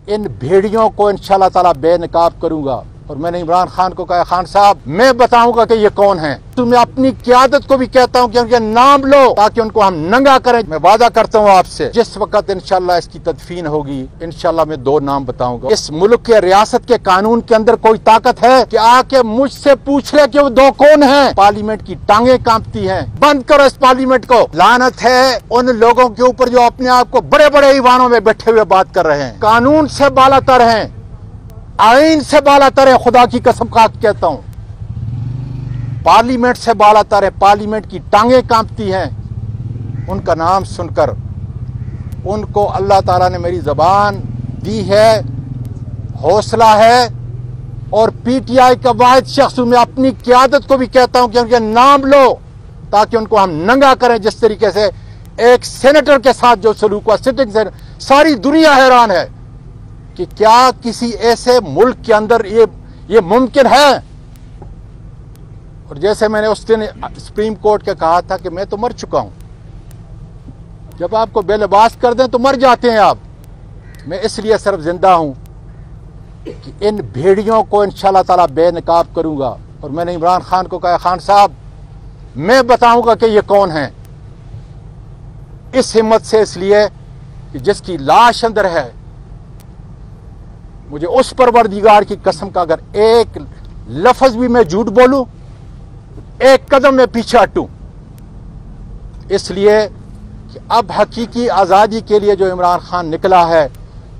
इन भेड़ियों को इंशाल्लाह ताला बेनकाब करूंगा। और मैंने इमरान खान को कहा, खान साहब मैं बताऊंगा कि ये कौन है। तो मैं अपनी क़यादत को भी कहता हूं कि उनके नाम लो ताकि उनको हम नंगा करें। मैं वादा करता हूं आपसे, जिस वक्त इंशाल्लाह इसकी तदफीन होगी, इंशाल्लाह मैं 2 नाम बताऊंगा। इस मुल्क के रियासत के कानून के अंदर कोई ताकत है कि आके मुझसे पूछ ले कि वो 2 कौन हैं। पार्लियामेंट की टांगे कांपती हैं। बंद करो इस पार्लियामेंट को। लानत है उन लोगों के ऊपर जो अपने आप को बड़े बड़े ईवानों में बैठे हुए बात कर रहे हैं। कानून से बालातर हैं, आईन से बालातर है। खुदा की कसम खा कहता हूं, पार्लियामेंट से बालातर है। पार्लियामेंट की टांगे कांपती हैं उनका नाम सुनकर। उनको अल्लाह ताला ने मेरी जबान दी है, हौसला है। और पीटीआई का वाहिद शख्स मैं अपनी क़यादत को भी कहता हूं कि उनके नाम लो ताकि उनको हम नंगा करें। जिस तरीके से एक सेनेटर के साथ जो सलूक हुआ, सिटिंग से, सारी दुनिया हैरान है कि क्या किसी ऐसे मुल्क के अंदर ये मुमकिन है। और जैसे मैंने उस दिन सुप्रीम कोर्ट के कहा था कि मैं तो मर चुका हूं, जब आपको बेलबास कर दें तो मर जाते हैं आप। मैं इसलिए सिर्फ जिंदा हूं कि इन भेड़ियों को इंशाल्लाह ताला बेनकाब करूंगा। और मैंने इमरान खान को कहा, खान साहब मैं बताऊंगा कि ये कौन है। इस हिम्मत से, इसलिए कि जिसकी लाश अंदर है, मुझे उस परवरदिगार की कसम का अगर एक लफ्ज भी मैं झूठ बोलूं, एक कदम में पीछे हटूं। इसलिए कि अब हकीकी आजादी के लिए जो इमरान खान निकला है,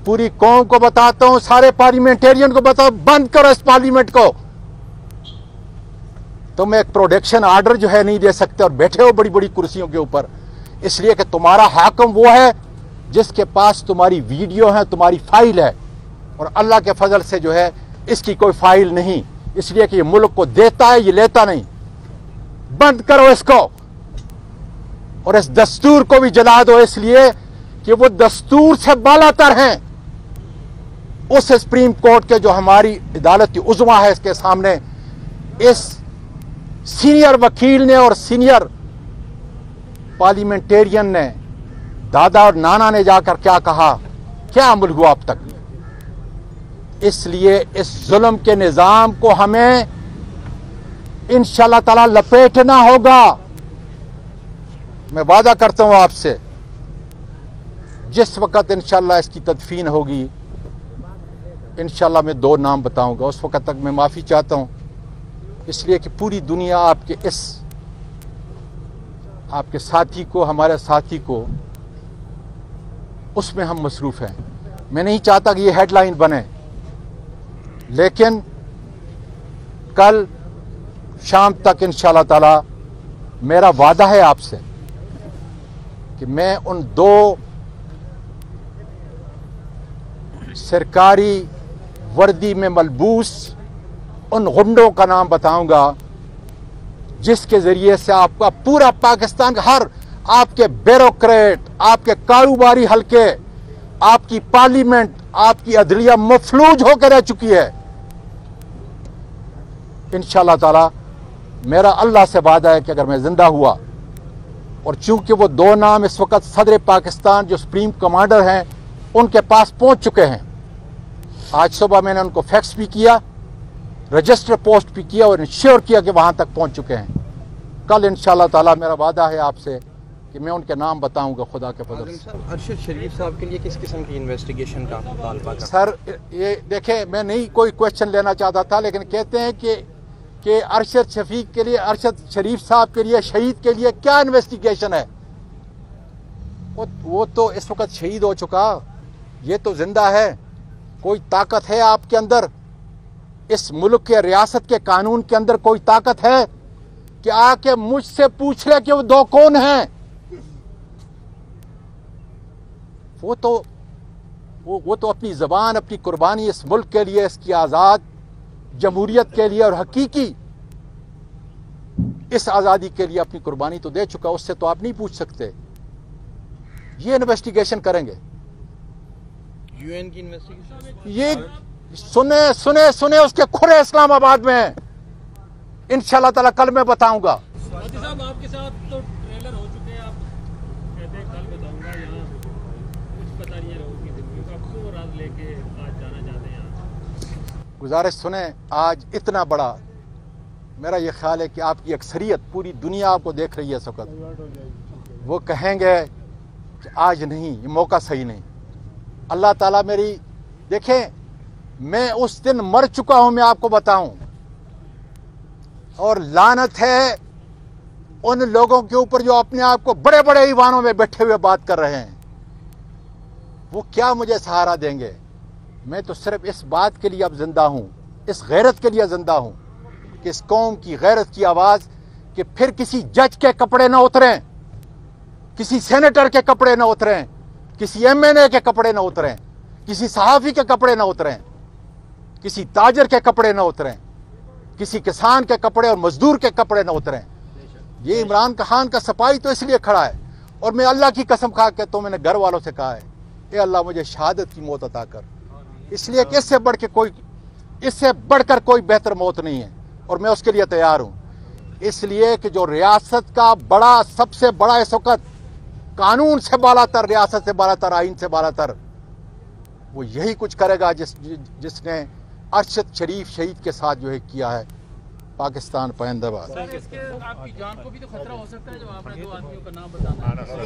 पूरी कौम को बताता हूं, सारे पार्लियामेंटेरियन को बताओ, बंद करो इस पार्लियामेंट को। तुम एक प्रोटेक्शन ऑर्डर जो है नहीं दे सकते और बैठे हो बड़ी बड़ी कुर्सियों के ऊपर, इसलिए कि तुम्हारा हाकिम वो है जिसके पास तुम्हारी वीडियो है, तुम्हारी फाइल है। और अल्लाह के फजल से जो है इसकी कोई फाइल नहीं, इसलिए कि ये मुल्क को देता है, ये लेता नहीं। बंद करो इसको और इस दस्तूर को भी जला दो, इसलिए कि वो दस्तूर से बालातर हैं। उस सुप्रीम कोर्ट के जो हमारी अदालत उज़्मा है, इसके सामने इस सीनियर वकील ने और सीनियर पार्लियामेंटेरियन ने, दादा और नाना ने जाकर क्या कहा, क्या अमल हुआ अब तक। इसलिए इस जुल्म के निजाम को हमें इंशाल्लाह ताला लपेटना होगा। मैं वादा करता हूं आपसे, जिस वक्त इंशाल्लाह इसकी तदफीन होगी, इंशाल्लाह मैं 2 नाम बताऊंगा। उस वक्त तक मैं माफ़ी चाहता हूं, इसलिए कि पूरी दुनिया आपके साथी को, हमारे साथी को, उसमें हम मसरूफ़ हैं। मैं नहीं चाहता कि ये हेडलाइन बने, लेकिन कल शाम तक इंशाल्लाह ताला मेरा वादा है आपसे कि मैं उन 2 सरकारी वर्दी में मलबूस उन गुंडों का नाम बताऊंगा जिसके जरिए से आपका पूरा पाकिस्तान का हर, आपके ब्यूरोक्रेट, आपके कारोबारी हलके, आपकी पार्लियामेंट, आपकी अदलिया मफलूज होकर रह चुकी है। इंशाल्लाह ताला मेरा अल्लाह से वादा है कि अगर मैं जिंदा हुआ, और चूंकि वो 2 नाम इस वक्त सदर पाकिस्तान जो सुप्रीम कमांडर हैं उनके पास पहुंच चुके हैं। आज सुबह मैंने उनको फैक्स भी किया, रजिस्टर पोस्ट भी किया और इंश्योर किया कि वहां तक पहुंच चुके हैं। कल इंशाल्लाह ताला मेरा वादा है आपसे कि मैं उनके नाम बताऊंगा खुदा के फजल से। अरशद शरीफ साहब के लिए किस किस्म की इन्वेस्टिगेशन का मुतालबा कर? सर ये देखें, मैं नहीं कोई क्वेश्चन लेना चाहता था, लेकिन कहते हैं कि अरशद शफीक के लिए, अरशद शरीफ साहब के लिए, शहीद के लिए क्या इन्वेस्टिगेशन है। वो तो इस वक्त शहीद हो चुका, ये तो जिंदा है। कोई ताकत है आपके अंदर, इस मुल्क के रियासत के कानून के अंदर कोई ताकत है कि आके मुझसे पूछ ले कि वो 2 कौन हैं। वो तो अपनी जबान, अपनी कुर्बानी इस मुल्क के लिए, इसकी आजाद जमहूरियत के लिए और हकीकी इस आजादी के लिए अपनी कुर्बानी तो दे चुका। उससे तो आप नहीं पूछ सकते। ये इन्वेस्टिगेशन करेंगे, यूएन की इन्वेस्टिगेशन। ये सुने उसके खुरे इस्लामाबाद में इंशाल्लाह ताला कल मैं बताऊंगा। साहब आपके साथ तो ट्रेलर हो चुके हैं, आप कहते हैं कल बताऊंगा, यहाँ कुछ पता नहीं है, आपको لے کے آج جانا چاہتے ہیں؟ گزارش سنیں، آج اتنا بڑا، میرا یہ خیال ہے کہ آپ کی اکثریت پوری دنیا آپ کو دیکھ رہی ہے اس وقت، وہ کہیں گے کہ آج نہیں، یہ موقع صحیح نہیں۔ اللہ تعالیٰ میری، دیکھیں میں اس دن مر چکا ہوں، میں آپ کو بتاؤں، اور لعنت ہے ان لوگوں کے اوپر جو اپنے آپ کو بڑے بڑے ایوانوں میں بیٹھے ہوئے بات کر رہے ہیں۔ وہ کیا مجھے سہارا دیں گے؟ میں تو صرف اس بات کے لیے اب زندہ ہوں، اس غیرت کے لیے زندہ ہوں کہ اس قوم کی غیرت کی آواز، کہ پھر کسی جج کے کپڑے نہ اتریں، کسی سینیٹر کے کپڑے نہ اتریں، کسی ایم این اے کے کپڑے نہ اتریں، کسی صحافی کے کپڑے نہ اتریں، کسی تاجر کے کپڑے نہ اتریں، کسی کسان کے کپڑے اور مزدور کے کپڑے نہ اتریں۔ یہ عمران خان کا سپاہی تو اس لیے کھڑا ہے، اور میں اللہ کی قسم کھا کے تو میں نے گھر والوں سے کہا ہے، اے اللہ مجھے شہادت کی موت عطا کر، اس لیے کہ اس سے بڑھ کر کوئی بہتر موت نہیں ہے، اور میں اس کے لیے تیار ہوں۔ اس لیے کہ جو ریاست کا بڑا، سب سے بڑا اس وقت، قانون سے بالا تر، ریاست سے بالا تر، آئین سے بالا تر، وہ یہی کچھ کرے گا جس نے ارشد شریف شہید کے ساتھ جو ہے کیا ہے۔ پاکستان پائندہ باد۔ سر اس کے آپ کی جان کو بھی تو خطرہ ہو سکتا ہے، جب آپ نے 2 آدمیوں کا نام بتانا ہے۔